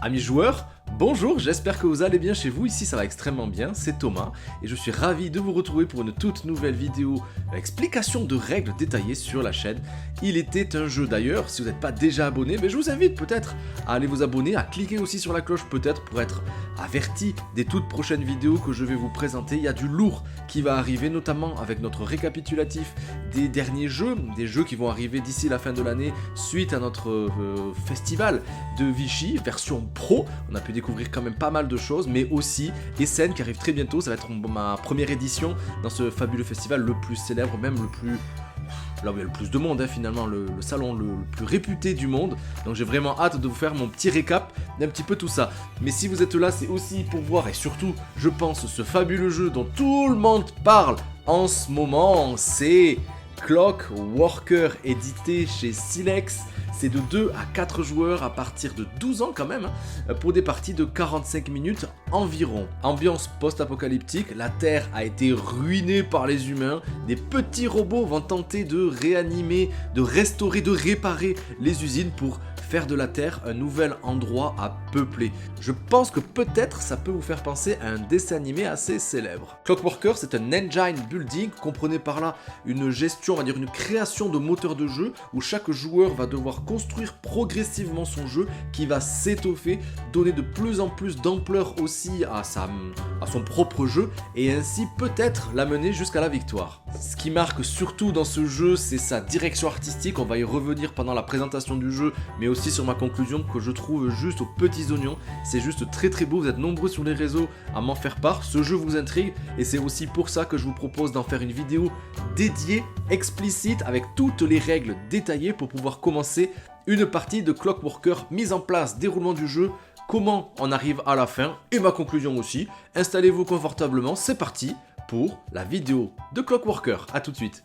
Amis joueurs, bonjour, j'espère que vous allez bien chez vous, ici ça va extrêmement bien, c'est Thomas, et je suis ravi de vous retrouver pour une toute nouvelle vidéo explication de règles détaillées sur la chaîne. Il était un jeu d'ailleurs, si vous n'êtes pas déjà abonné, je vous invite peut-être à aller vous abonner, à cliquer aussi sur la cloche peut-être pour être averti des toutes prochaines vidéos que je vais vous présenter. Il y a du lourd qui va arriver, notamment avec notre récapitulatif des derniers jeux, des jeux qui vont arriver d'ici la fin de l'année suite à notre festival de Vichy, version pro. On a pu découvrir quand même pas mal de choses, mais aussi Essen qui arrive très bientôt. Ça va être ma première édition dans ce fabuleux festival, le plus célèbre, même le plus... là où il y a le plus de monde finalement, le salon le plus réputé du monde. Donc j'ai vraiment hâte de vous faire mon petit récap d'un petit peu tout ça. Mais si vous êtes là, c'est aussi pour voir, et surtout, je pense, ce fabuleux jeu dont tout le monde parle en ce moment, c'est Clockworker, édité chez Silex. C'est de 2 à 4 joueurs à partir de 12 ans quand même, pour des parties de 45 minutes environ. Ambiance post-apocalyptique, la Terre a été ruinée par les humains, des petits robots vont tenter de réanimer, de restaurer, de réparer les usines pour faire de la Terre un nouvel endroit à peupler. Je pense que peut-être ça peut vous faire penser à un dessin animé assez célèbre. Clockworker, c'est un engine building, comprenez par là une gestion, on va dire une création de moteur de jeu, où chaque joueur va devoir construire progressivement son jeu, qui va s'étoffer, donner de plus en plus d'ampleur aussi à son propre jeu, et ainsi peut-être l'amener jusqu'à la victoire. Ce qui marque surtout dans ce jeu, c'est sa direction artistique, on va y revenir pendant la présentation du jeu, mais aussi sur ma conclusion que je trouve juste aux petits oignons. C'est juste très très beau, vous êtes nombreux sur les réseaux à m'en faire part, ce jeu vous intrigue et c'est aussi pour ça que je vous propose d'en faire une vidéo dédiée, explicite, avec toutes les règles détaillées pour pouvoir commencer une partie de Clockworker, mise en place, déroulement du jeu, comment on arrive à la fin et ma conclusion aussi. Installez-vous confortablement, c'est parti pour la vidéo de Clockworker, à tout de suite.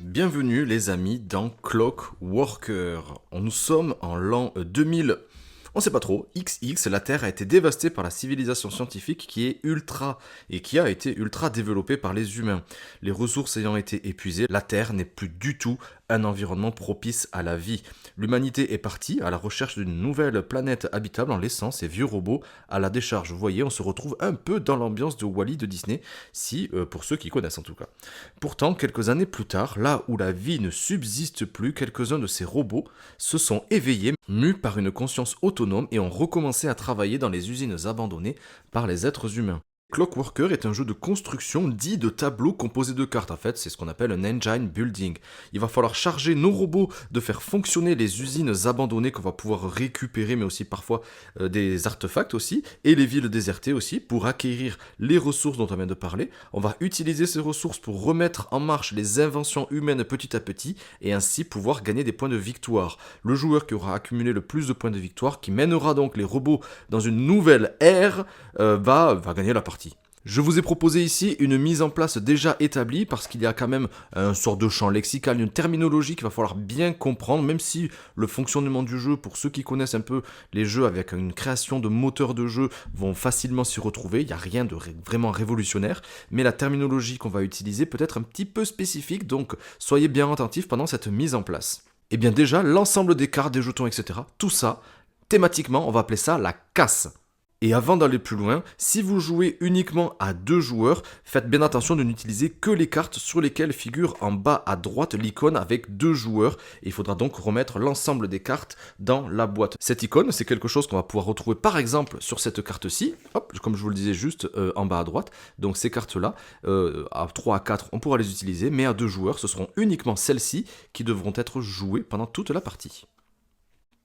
Bienvenue les amis dans Clockworker. Nous sommes en l'an 2000. On sait pas trop, XX, la Terre a été dévastée par la civilisation scientifique qui est qui a été ultra développée par les humains. Les ressources ayant été épuisées, la Terre n'est plus du tout un environnement propice à la vie. L'humanité est partie à la recherche d'une nouvelle planète habitable en laissant ces vieux robots à la décharge. Vous voyez, on se retrouve un peu dans l'ambiance de Wall-E de Disney, pour ceux qui connaissent en tout cas. Pourtant, quelques années plus tard, là où la vie ne subsiste plus, quelques-uns de ces robots se sont éveillés, mus par une conscience autonome et ont recommencé à travailler dans les usines abandonnées par les êtres humains. Clockworker est un jeu de construction dit de tableaux composés de cartes. En fait, c'est ce qu'on appelle un engine building. Il va falloir charger nos robots de faire fonctionner les usines abandonnées qu'on va pouvoir récupérer, mais aussi parfois des artefacts aussi, et les villes désertées aussi, pour acquérir les ressources dont on vient de parler. On va utiliser ces ressources pour remettre en marche les inventions humaines petit à petit, et ainsi pouvoir gagner des points de victoire. Le joueur qui aura accumulé le plus de points de victoire, qui mènera donc les robots dans une nouvelle ère, va gagner la partie. Je vous ai proposé ici une mise en place déjà établie parce qu'il y a quand même un sort de champ lexical, une terminologie qu'il va falloir bien comprendre, même si le fonctionnement du jeu, pour ceux qui connaissent un peu les jeux avec une création de moteur de jeu, vont facilement s'y retrouver. Il n'y a rien de vraiment révolutionnaire, mais la terminologie qu'on va utiliser peut être un petit peu spécifique, donc soyez bien attentifs pendant cette mise en place. Et bien déjà, l'ensemble des cartes, des jetons, etc., tout ça, thématiquement, on va appeler ça la casse. Et avant d'aller plus loin, si vous jouez uniquement à 2 joueurs, faites bien attention de n'utiliser que les cartes sur lesquelles figure en bas à droite l'icône avec 2 joueurs. Et il faudra donc remettre l'ensemble des cartes dans la boîte. Cette icône, c'est quelque chose qu'on va pouvoir retrouver par exemple sur cette carte-ci, comme je vous le disais juste en bas à droite. Donc ces cartes-là, à 3 à 4, on pourra les utiliser, mais à 2 joueurs, ce seront uniquement celles-ci qui devront être jouées pendant toute la partie.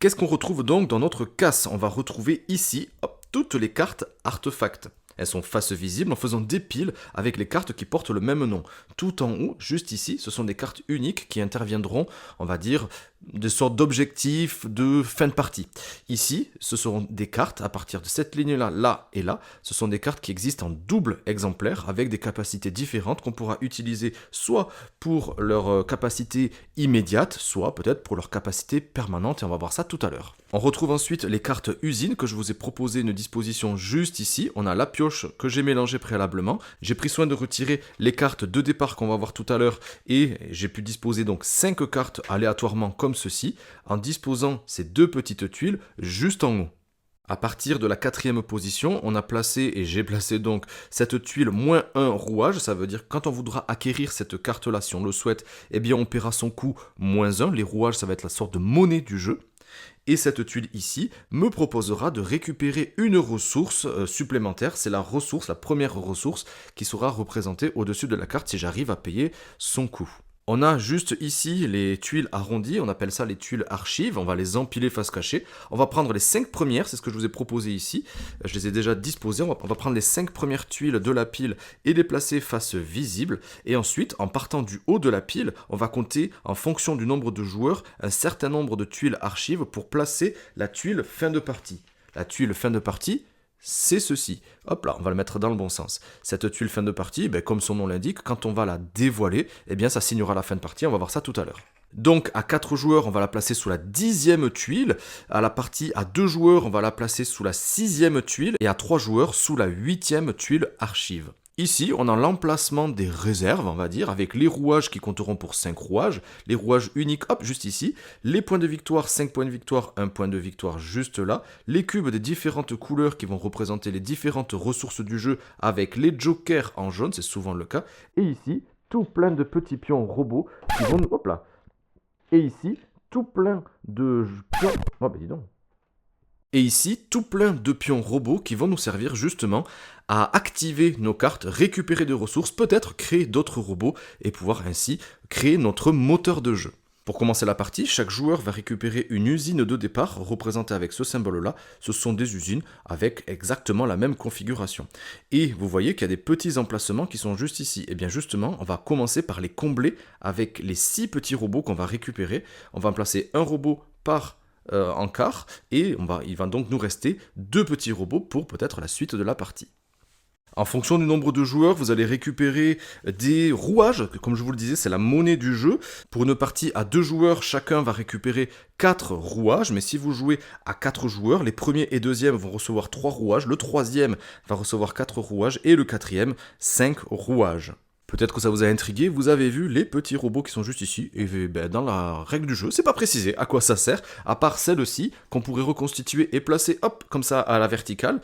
Qu'est-ce qu'on retrouve donc dans notre casse? On va retrouver ici, toutes les cartes artefacts. Elles sont face visible en faisant des piles avec les cartes qui portent le même nom. Tout en haut, juste ici, ce sont des cartes uniques qui interviendront, on va dire, des sortes d'objectifs de fin de partie. Ici, ce seront des cartes à partir de cette ligne-là, là et là. Ce sont des cartes qui existent en double exemplaire avec des capacités différentes qu'on pourra utiliser soit pour leur capacité immédiate, soit peut-être pour leur capacité permanente et on va voir ça tout à l'heure. On retrouve ensuite les cartes usines que je vous ai proposées une disposition juste ici. On a la pioche que j'ai mélangée préalablement. J'ai pris soin de retirer les cartes de départ qu'on va voir tout à l'heure et j'ai pu disposer donc 5 cartes aléatoirement comme ceci en disposant ces 2 petites tuiles juste en haut. À partir de la 4e position, on a placé, et j'ai placé donc, cette tuile -1 rouage. Ça veut dire que quand on voudra acquérir cette carte-là, si on le souhaite, eh bien on paiera son coût -1. Les rouages, ça va être la sorte de monnaie du jeu. Et cette tuile ici me proposera de récupérer une ressource supplémentaire. C'est la ressource, la première ressource qui sera représentée au-dessus de la carte si j'arrive à payer son coût. On a juste ici les tuiles arrondies, on appelle ça les tuiles archives, on va les empiler face cachée. On va prendre les 5 premières, c'est ce que je vous ai proposé ici. Je les ai déjà disposées, on va prendre les 5 premières tuiles de la pile et les placer face visible. Et ensuite, en partant du haut de la pile, on va compter en fonction du nombre de joueurs un certain nombre de tuiles archives pour placer la tuile fin de partie. La tuile fin de partie, c'est ceci. Hop là, on va le mettre dans le bon sens. Cette tuile fin de partie, comme son nom l'indique, quand on va la dévoiler, eh bien ça signera la fin de partie, on va voir ça tout à l'heure. Donc à 4 joueurs, on va la placer sous la 10e tuile, à la partie à 2 joueurs, on va la placer sous la 6e tuile, et à 3 joueurs sous la 8e tuile archive. Ici, on a l'emplacement des réserves, on va dire, avec les rouages qui compteront pour 5 rouages, les rouages uniques, hop, juste ici, les points de victoire, 5 points de victoire, 1 point de victoire juste là, les cubes des différentes couleurs qui vont représenter les différentes ressources du jeu avec les jokers en jaune, c'est souvent le cas, et ici, tout plein de petits pions robots qui vont nous... Hop là. Et ici, tout plein de pions... Oh, dis donc. Et ici, tout plein de pions robots qui vont nous servir justement à activer nos cartes, récupérer des ressources, peut-être créer d'autres robots et pouvoir ainsi créer notre moteur de jeu. Pour commencer la partie, chaque joueur va récupérer une usine de départ représentée avec ce symbole-là. Ce sont des usines avec exactement la même configuration. Et vous voyez qu'il y a des petits emplacements qui sont juste ici. Et bien justement, on va commencer par les combler avec les 6 petits robots qu'on va récupérer. On va en placer un robot par encart et il va donc nous rester 2 petits robots pour peut-être la suite de la partie. En fonction du nombre de joueurs, vous allez récupérer des rouages, comme je vous le disais, c'est la monnaie du jeu. Pour une partie à 2 joueurs, chacun va récupérer 4 rouages, mais si vous jouez à 4 joueurs, les premiers et deuxièmes vont recevoir 3 rouages, le troisième va recevoir 4 rouages, et le quatrième, 5 rouages. Peut-être que ça vous a intrigué, vous avez vu les petits robots qui sont juste ici, et dans la règle du jeu, c'est pas précisé à quoi ça sert, à part celle-ci, qu'on pourrait reconstituer et placer, hop, comme ça à la verticale,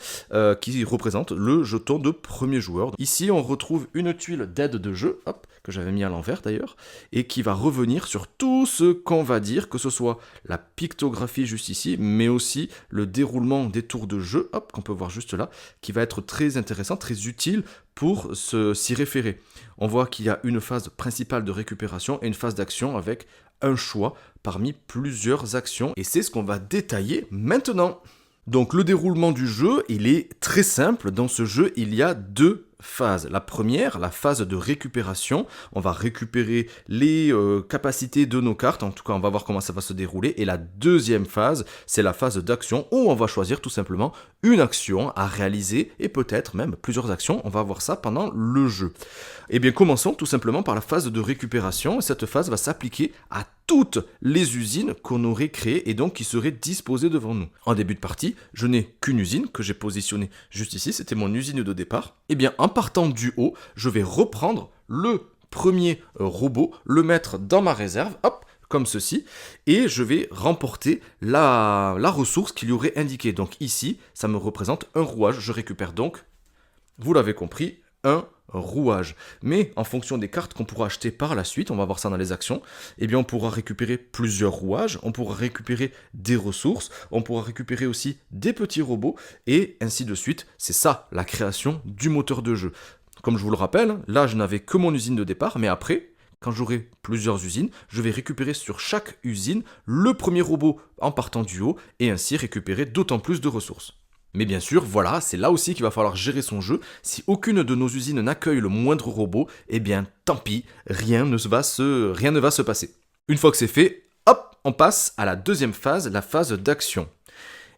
qui représente le jeton de premier joueur. Ici, on retrouve une tuile d'aide de jeu, hop, que j'avais mis à l'envers d'ailleurs, et qui va revenir sur tout ce qu'on va dire, que ce soit la pictographie juste ici, mais aussi le déroulement des tours de jeu, hop, qu'on peut voir juste là, qui va être très intéressant, très utile pour s'y référer. On voit qu'il y a une phase principale de récupération et une phase d'action avec un choix parmi plusieurs actions. Et c'est ce qu'on va détailler maintenant. Donc le déroulement du jeu, il est très simple. Dans ce jeu, il y a 2 phases. La première, la phase de récupération, on va récupérer les capacités de nos cartes, en tout cas on va voir comment ça va se dérouler, et la deuxième phase, c'est la phase d'action, où on va choisir tout simplement une action à réaliser, et peut-être même plusieurs actions, on va voir ça pendant le jeu. Et bien commençons tout simplement par la phase de récupération, et cette phase va s'appliquer à toutes les usines qu'on aurait créées, et donc qui seraient disposées devant nous. En début de partie, je n'ai qu'une usine que j'ai positionnée juste ici, c'était mon usine de départ. Et bien en partant du haut, je vais reprendre le premier robot, le mettre dans ma réserve, hop, comme ceci, et je vais remporter la ressource qu'il y aurait indiquée. Donc ici, ça me représente un rouage, je récupère donc, vous l'avez compris, un rouage. Mais en fonction des cartes qu'on pourra acheter par la suite, on va voir ça dans les actions, eh bien on pourra récupérer plusieurs rouages, on pourra récupérer des ressources, on pourra récupérer aussi des petits robots, et ainsi de suite. C'est ça la création du moteur de jeu. Comme je vous le rappelle, là je n'avais que mon usine de départ, mais après, quand j'aurai plusieurs usines, je vais récupérer sur chaque usine le premier robot en partant du haut, et ainsi récupérer d'autant plus de ressources. Mais bien sûr, voilà, c'est là aussi qu'il va falloir gérer son jeu. Si aucune de nos usines n'accueille le moindre robot, eh bien tant pis, rien ne va se passer. Une fois que c'est fait, hop, on passe à la deuxième phase, la phase d'action.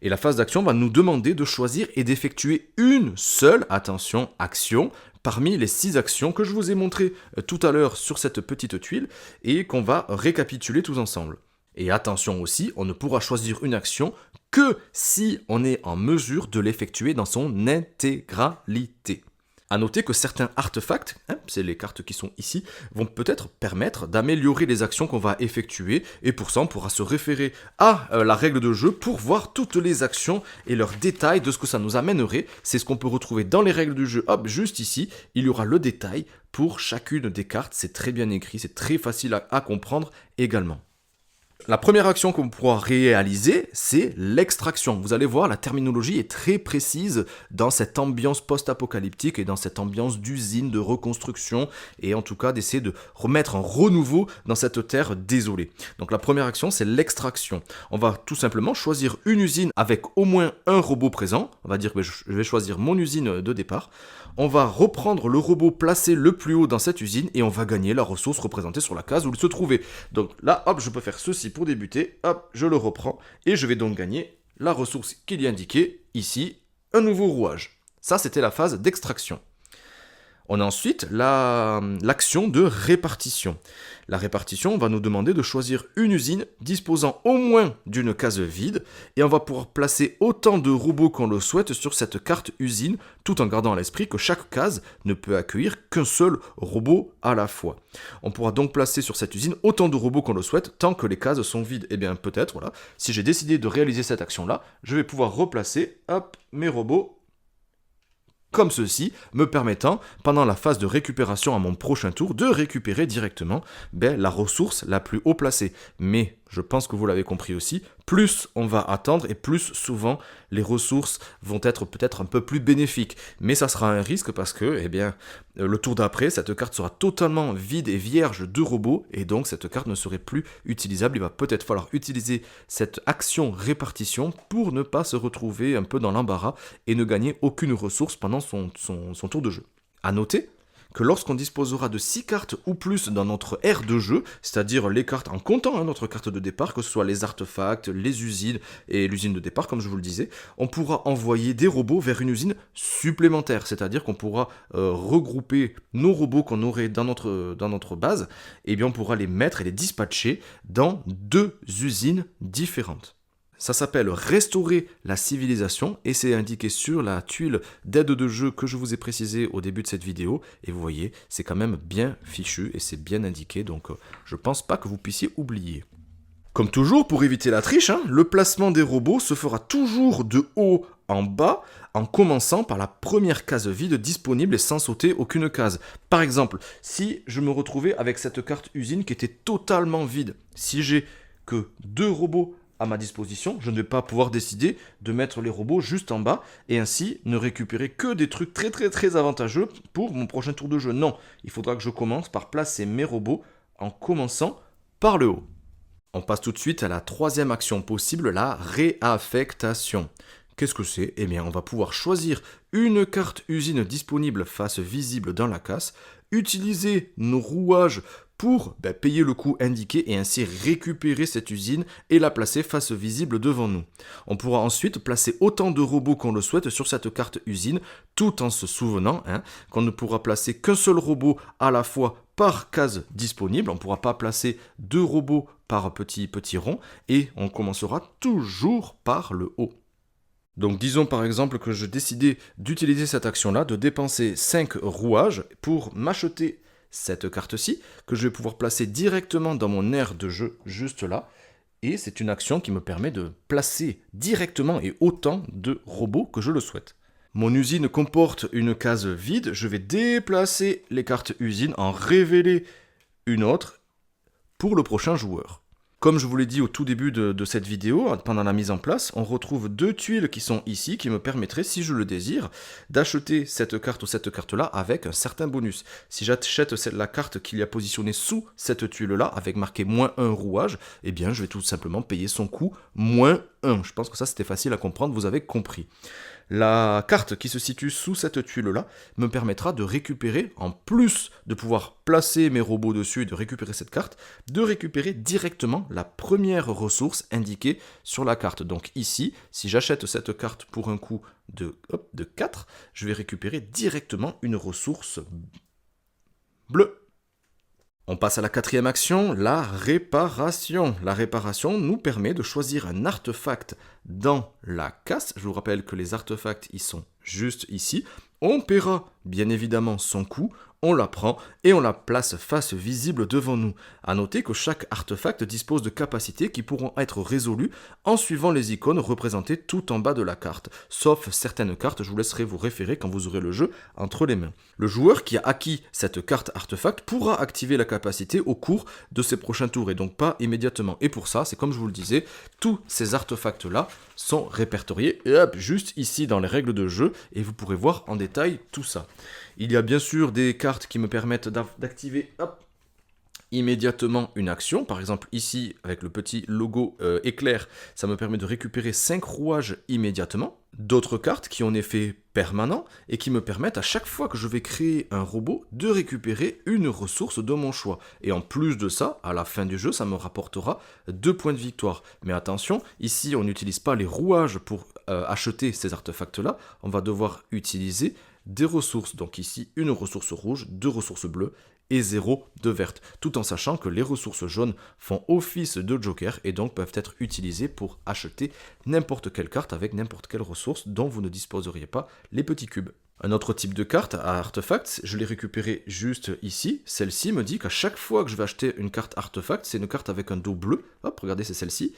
Et la phase d'action va nous demander de choisir et d'effectuer une seule, attention, action, parmi les 6 actions que je vous ai montrées tout à l'heure sur cette petite tuile, et qu'on va récapituler tous ensemble. Et attention aussi, on ne pourra choisir une action que si on est en mesure de l'effectuer dans son intégralité. A noter que certains artefacts, c'est les cartes qui sont ici, vont peut-être permettre d'améliorer les actions qu'on va effectuer, et pour ça on pourra se référer à la règle de jeu pour voir toutes les actions et leurs détails de ce que ça nous amènerait. C'est ce qu'on peut retrouver dans les règles du jeu, hop, juste ici, il y aura le détail pour chacune des cartes, c'est très bien écrit, c'est très facile à comprendre également. La première action qu'on pourra réaliser, c'est l'extraction. Vous allez voir, la terminologie est très précise dans cette ambiance post-apocalyptique et dans cette ambiance d'usine, de reconstruction, et en tout cas d'essayer de remettre un renouveau dans cette terre désolée. Donc la première action, c'est l'extraction. On va tout simplement choisir une usine avec au moins un robot présent. On va dire que je vais choisir mon usine de départ. On va reprendre le robot placé le plus haut dans cette usine et on va gagner la ressource représentée sur la case où il se trouvait. Donc là, hop, je peux faire ceci pour débuter, hop, je le reprends, et je vais donc gagner la ressource qu'il y a indiquée, ici, un nouveau rouage. Ça, c'était la phase d'extraction. On a ensuite l'action de répartition. La répartition va nous demander de choisir une usine disposant au moins d'une case vide, et on va pouvoir placer autant de robots qu'on le souhaite sur cette carte usine, tout en gardant à l'esprit que chaque case ne peut accueillir qu'un seul robot à la fois. On pourra donc placer sur cette usine autant de robots qu'on le souhaite, tant que les cases sont vides. Et bien peut-être, voilà, si j'ai décidé de réaliser cette action-là, je vais pouvoir replacer, hop, mes robots comme ceci, me permettant, pendant la phase de récupération à mon prochain tour, de récupérer directement la ressource la plus haut placée. Mais, je pense que vous l'avez compris aussi, plus on va attendre et plus souvent les ressources vont être peut-être un peu plus bénéfiques. Mais ça sera un risque parce que, le tour d'après, cette carte sera totalement vide et vierge de robots et donc cette carte ne serait plus utilisable. Il va peut-être falloir utiliser cette action répartition pour ne pas se retrouver un peu dans l'embarras et ne gagner aucune ressource pendant son tour de jeu. À noter que lorsqu'on disposera de 6 cartes ou plus dans notre aire de jeu, c'est-à-dire les cartes en comptant notre carte de départ, que ce soit les artefacts, les usines et l'usine de départ, comme je vous le disais, on pourra envoyer des robots vers une usine supplémentaire, c'est-à-dire qu'on pourra regrouper nos robots qu'on aurait dans notre base, et bien on pourra les mettre et les dispatcher dans 2 usines différentes. Ça s'appelle Restaurer la civilisation et c'est indiqué sur la tuile d'aide de jeu que je vous ai précisé au début de cette vidéo. Et vous voyez, c'est quand même bien fichu et c'est bien indiqué, donc je pense pas que vous puissiez oublier. Comme toujours, pour éviter la triche, le placement des robots se fera toujours de haut en bas, en commençant par la première case vide disponible et sans sauter aucune case. Par exemple, si je me retrouvais avec cette carte usine qui était totalement vide, si j'ai que 2 robots à ma disposition, je ne vais pas pouvoir décider de mettre les robots juste en bas et ainsi ne récupérer que des trucs très avantageux pour mon prochain tour de jeu. Non, il faudra que je commence par placer mes robots en commençant par le haut. On passe tout de suite à la troisième action possible, la réaffectation. Qu'est-ce que c'est ? Eh bien, on va pouvoir choisir une carte usine disponible face visible dans la casse, utiliser nos rouages pour payer le coût indiqué et ainsi récupérer cette usine et la placer face visible devant nous. On pourra ensuite placer autant de robots qu'on le souhaite sur cette carte usine, tout en se souvenant qu'on ne pourra placer qu'un seul robot à la fois par case disponible. On ne pourra pas placer 2 robots par petit rond et on commencera toujours par le haut. Donc disons par exemple que je décidais d'utiliser cette action-là, de dépenser 5 rouages pour m'acheter cette carte-ci, que je vais pouvoir placer directement dans mon aire de jeu, juste là. Et c'est une action qui me permet de placer directement et autant de robots que je le souhaite. Mon usine comporte une case vide, je vais déplacer les cartes usines, en révéler une autre pour le prochain joueur. Comme je vous l'ai dit au tout début de cette vidéo, pendant la mise en place, on retrouve 2 tuiles qui sont ici, qui me permettraient, si je le désire, d'acheter cette carte ou cette carte-là avec un certain bonus. Si j'achète la carte qu'il y a positionnée sous cette tuile-là, avec marqué -1 rouage, eh bien je vais tout simplement payer son coût -1. Je pense que ça c'était facile à comprendre, vous avez compris. La carte qui se situe sous cette tuile-là me permettra de récupérer, en plus de pouvoir placer mes robots dessus et de récupérer cette carte, de récupérer directement la première ressource indiquée sur la carte. Donc ici, si j'achète cette carte pour un coût de 4, je vais récupérer directement une ressource bleue. On passe à la quatrième action, la réparation. La réparation nous permet de choisir un artefact dans la casse. Je vous rappelle que les artefacts, ils sont juste ici. On paiera bien évidemment son coût, on la prend et on la place face visible devant nous. A noter que chaque artefact dispose de capacités qui pourront être résolues en suivant les icônes représentées tout en bas de la carte. Sauf certaines cartes, je vous laisserai vous référer quand vous aurez le jeu entre les mains. Le joueur qui a acquis cette carte artefact pourra activer la capacité au cours de ses prochains tours et donc pas immédiatement. Et pour ça, c'est comme je vous le disais, tous ces artefacts-là sont répertoriés et hop, juste ici dans les règles de jeu et vous pourrez voir en détail tout ça. Il y a bien sûr des cartes qui me permettent d'activer immédiatement une action. Par exemple ici avec le petit logo éclair, ça me permet de récupérer 5 rouages immédiatement. D'autres cartes qui ont un effet permanent et qui me permettent à chaque fois que je vais créer un robot de récupérer une ressource de mon choix. Et en plus de ça, à la fin du jeu, ça me rapportera 2 points de victoire. Mais attention, ici on n'utilise pas les rouages pour acheter ces artefacts-là, on va devoir utiliser des ressources. Donc ici, une ressource rouge, 2 ressources bleues et 0 de verte, tout en sachant que les ressources jaunes font office de joker et donc peuvent être utilisées pour acheter n'importe quelle carte avec n'importe quelle ressource dont vous ne disposeriez pas les petits cubes. Un autre type de carte à artefact, je l'ai récupéré juste ici. Celle-ci me dit qu'à chaque fois que je vais acheter une carte artefact, c'est une carte avec un dos bleu. Hop, regardez, c'est celle-ci.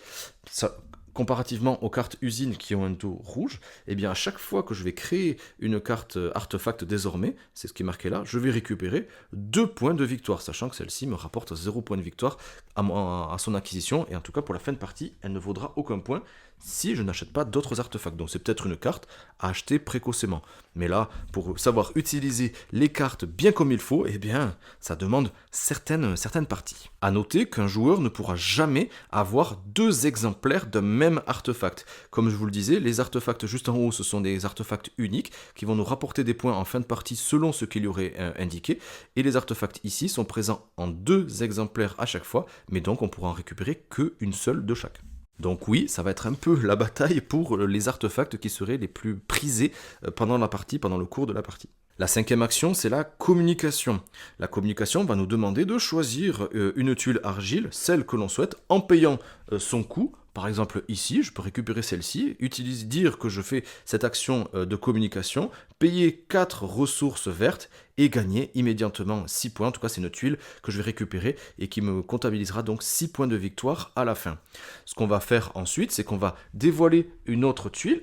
Ça, comparativement aux cartes usines qui ont un dos rouge, eh bien à chaque fois que je vais créer une carte artefact désormais, c'est ce qui est marqué là, je vais récupérer 2 points de victoire, sachant que celle-ci me rapporte 0 point de victoire à son acquisition, et en tout cas pour la fin de partie, elle ne vaudra aucun point si je n'achète pas d'autres artefacts. Donc c'est peut-être une carte à acheter précocement. Mais là, pour savoir utiliser les cartes bien comme il faut, eh bien, ça demande certaines parties. A noter qu'un joueur ne pourra jamais avoir 2 exemplaires d'un même artefact. Comme je vous le disais, les artefacts juste en haut, ce sont des artefacts uniques qui vont nous rapporter des points en fin de partie selon ce qu'il y aurait indiqué. Et les artefacts ici sont présents en 2 exemplaires à chaque fois, mais donc on pourra en récupérer qu'une seule de chaque. Donc oui, ça va être un peu la bataille pour les artefacts qui seraient les plus prisés pendant la partie, pendant le cours de la partie. La 5e action, c'est la communication. La communication va nous demander de choisir une tuile argile, celle que l'on souhaite, en payant son coût. Par exemple, ici, je peux récupérer celle-ci, dire que je fais cette action de communication, payer 4 ressources vertes et gagner immédiatement 6 points. En tout cas, c'est une tuile que je vais récupérer et qui me comptabilisera donc 6 points de victoire à la fin. Ce qu'on va faire ensuite, c'est qu'on va dévoiler une autre tuile,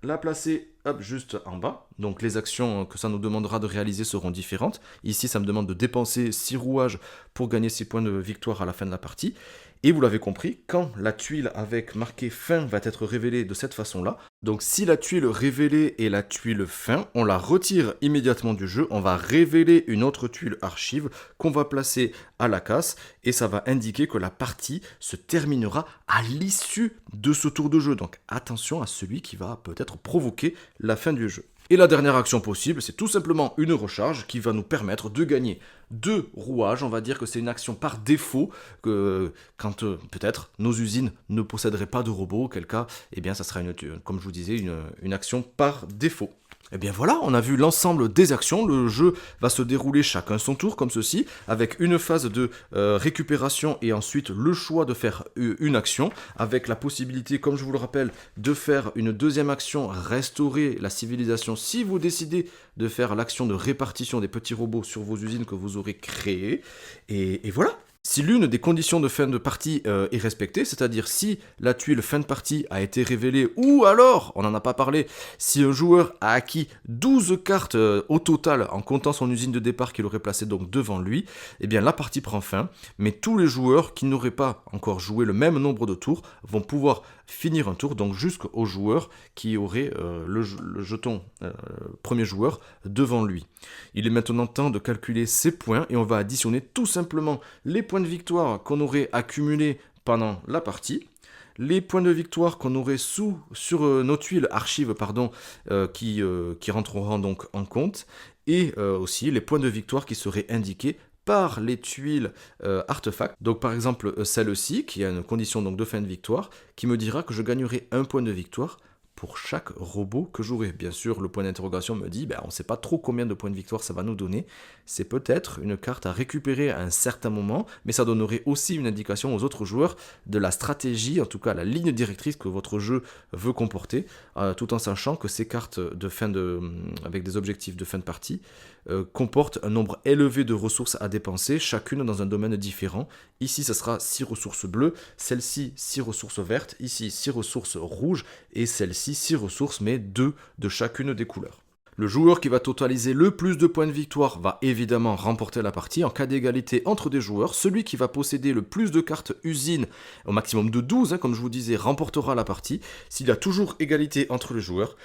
la placer juste en bas. Donc les actions que ça nous demandera de réaliser seront différentes. Ici, ça me demande de dépenser 6 rouages pour gagner 6 points de victoire à la fin de la partie. Et vous l'avez compris, quand la tuile avec marqué fin va être révélée de cette façon-là, donc si la tuile révélée est la tuile fin, on la retire immédiatement du jeu, on va révéler une autre tuile archive qu'on va placer à la casse, et ça va indiquer que la partie se terminera à l'issue de ce tour de jeu. Donc attention à celui qui va peut-être provoquer la fin du jeu. Et la dernière action possible, c'est tout simplement une recharge qui va nous permettre de gagner 2 rouages. On va dire que c'est une action par défaut, que quand peut-être nos usines ne posséderaient pas de robots, auquel cas, eh bien ça sera, comme je vous disais, une action par défaut. Et bien voilà, on a vu l'ensemble des actions. Le jeu va se dérouler chacun son tour, comme ceci, avec une phase de récupération et ensuite le choix de faire une action, avec la possibilité, comme je vous le rappelle, de faire une deuxième action, restaurer la civilisation, si vous décidez de faire l'action de répartition des petits robots sur vos usines que vous aurez créées. Et voilà. Si l'une des conditions de fin de partie est respectée, c'est-à-dire si la tuile fin de partie a été révélée, ou alors, on n'en a pas parlé, si un joueur a acquis 12 cartes au total en comptant son usine de départ qu'il aurait placée donc devant lui, eh bien la partie prend fin, mais tous les joueurs qui n'auraient pas encore joué le même nombre de tours vont pouvoir finir un tour, donc jusqu'au joueur qui aurait le jeton premier joueur devant lui. Il est maintenant temps de calculer ses points et on va additionner tout simplement les points de victoire qu'on aurait accumulés pendant la partie, les points de victoire qu'on aurait sur nos tuiles archives qui rentreront donc en compte, et aussi les points de victoire qui seraient indiqués par les tuiles artefacts. Donc par exemple celle-ci, qui a une condition donc de fin de victoire, qui me dira que je gagnerai 1 point de victoire pour chaque robot que j'aurai. Bien sûr, le point d'interrogation me dit, on ne sait pas trop combien de points de victoire ça va nous donner. C'est peut-être une carte à récupérer à un certain moment, mais ça donnerait aussi une indication aux autres joueurs de la stratégie, en tout cas la ligne directrice que votre jeu veut comporter, tout en sachant que ces cartes avec des objectifs de fin de partie comportent un nombre élevé de ressources à dépenser, chacune dans un domaine différent. Ici, ça sera 6 ressources bleues, celle-ci 6 ressources vertes, ici 6 ressources rouges, et celle-ci 6 ressources, mais 2 de chacune des couleurs. Le joueur qui va totaliser le plus de points de victoire va évidemment remporter la partie. En cas d'égalité entre des joueurs, celui qui va posséder le plus de cartes usines, au maximum de 12, comme je vous disais, remportera la partie. S'il y a toujours égalité entre les joueurs,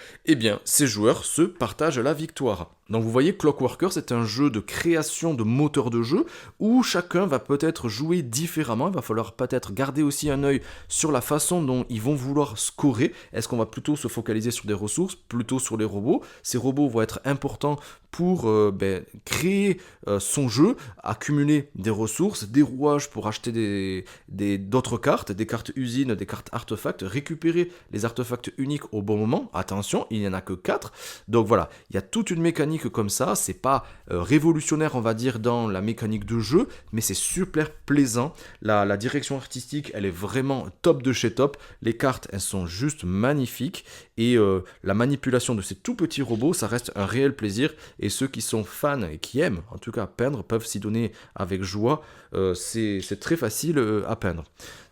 ces joueurs se partagent la victoire. Donc vous voyez, Clockworker, c'est un jeu de création de moteur de jeu où chacun va peut-être jouer différemment. Il va falloir peut-être garder aussi un œil sur la façon dont ils vont vouloir scorer. Est-ce qu'on va plutôt se focaliser sur des ressources, plutôt sur les robots? Ces robots vont être importants pour créer son jeu, accumuler des ressources, des rouages pour acheter d'autres cartes, des cartes usines, des cartes artefacts, récupérer les artefacts uniques au bon moment. Attention, il n'y en a que 4. Donc voilà, il y a toute une mécanique comme ça, c'est pas révolutionnaire on va dire dans la mécanique de jeu, mais c'est super plaisant. La direction artistique elle est vraiment top de chez top, les cartes elles sont juste magnifiques et la manipulation de ces tout petits robots ça reste un réel plaisir et ceux qui sont fans et qui aiment en tout cas peindre peuvent s'y donner avec joie, c'est très facile à peindre.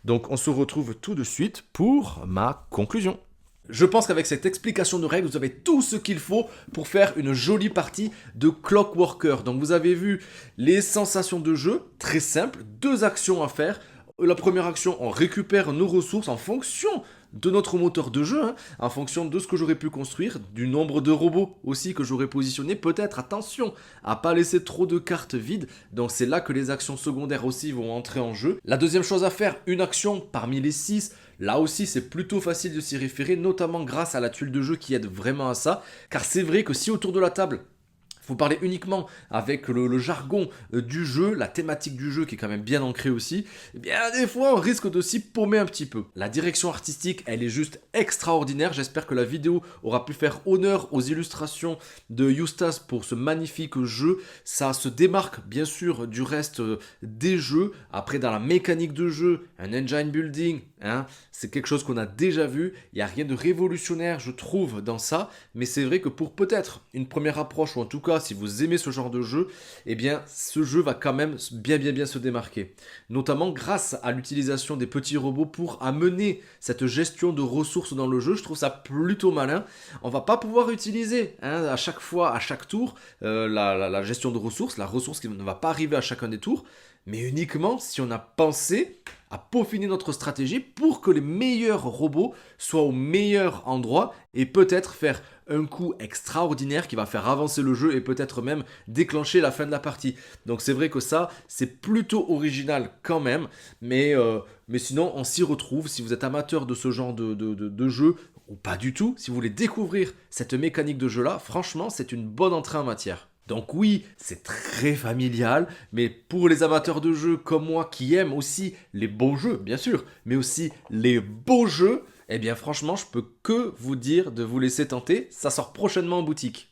Donc on se retrouve tout de suite pour ma conclusion. Je pense qu'avec cette explication de règles, vous avez tout ce qu'il faut pour faire une jolie partie de Clockworker. Donc vous avez vu les sensations de jeu, très simple, 2 actions à faire. La première action, on récupère nos ressources en fonction de notre moteur de jeu, en fonction de ce que j'aurais pu construire, du nombre de robots aussi que j'aurais positionné. Peut-être, attention, à pas laisser trop de cartes vides. Donc c'est là que les actions secondaires aussi vont entrer en jeu. La deuxième chose à faire, une action parmi les 6. Là aussi, c'est plutôt facile de s'y référer, notamment grâce à la tuile de jeu qui aide vraiment à ça. Car c'est vrai que si autour de la table, vous parlez uniquement avec le jargon du jeu, la thématique du jeu qui est quand même bien ancrée aussi, des fois on risque de s'y paumer un petit peu. La direction artistique, elle est juste extraordinaire. J'espère que la vidéo aura pu faire honneur aux illustrations de Eustace pour ce magnifique jeu. Ça se démarque bien sûr du reste des jeux. Après, dans la mécanique de jeu, un engine building, c'est quelque chose qu'on a déjà vu. Il n'y a rien de révolutionnaire, je trouve, dans ça. Mais c'est vrai que pour peut-être une première approche, ou en tout cas si vous aimez ce genre de jeu, ce jeu va quand même bien se démarquer. Notamment grâce à l'utilisation des petits robots pour amener cette gestion de ressources dans le jeu. Je trouve ça plutôt malin. On va pas pouvoir utiliser à chaque fois, à chaque tour, la gestion de ressources, la ressource qui ne va pas arriver à chacun des tours, mais uniquement si on a pensé à peaufiner notre stratégie pour que les meilleurs robots soient au meilleur endroit et peut-être faire un coup extraordinaire qui va faire avancer le jeu et peut-être même déclencher la fin de la partie. Donc c'est vrai que ça, c'est plutôt original quand même, mais sinon on s'y retrouve. Si vous êtes amateur de ce genre de jeu, ou pas du tout, si vous voulez découvrir cette mécanique de jeu là, franchement c'est une bonne entrée en matière. Donc oui, c'est très familial, mais pour les amateurs de jeux comme moi qui aiment aussi les beaux jeux, bien sûr, mais aussi les beaux jeux, franchement, je peux que vous dire de vous laisser tenter, ça sort prochainement en boutique.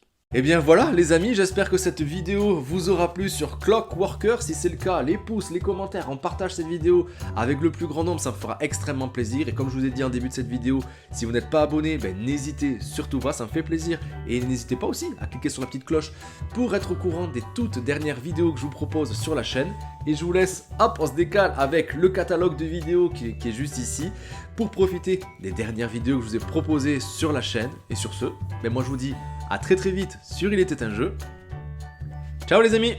Voilà les amis, j'espère que cette vidéo vous aura plu sur Clockworker. Si c'est le cas, les pouces, les commentaires, on partage cette vidéo avec le plus grand nombre, ça me fera extrêmement plaisir. Et comme je vous ai dit en début de cette vidéo, si vous n'êtes pas abonné, n'hésitez surtout pas, ça me fait plaisir. Et n'hésitez pas aussi à cliquer sur la petite cloche pour être au courant des toutes dernières vidéos que je vous propose sur la chaîne. Et je vous laisse, hop, on se décale avec le catalogue de vidéos qui est juste ici pour profiter des dernières vidéos que je vous ai proposées sur la chaîne. Et sur ce, moi je vous dis à très vite sur Il était un jeu. Ciao les amis!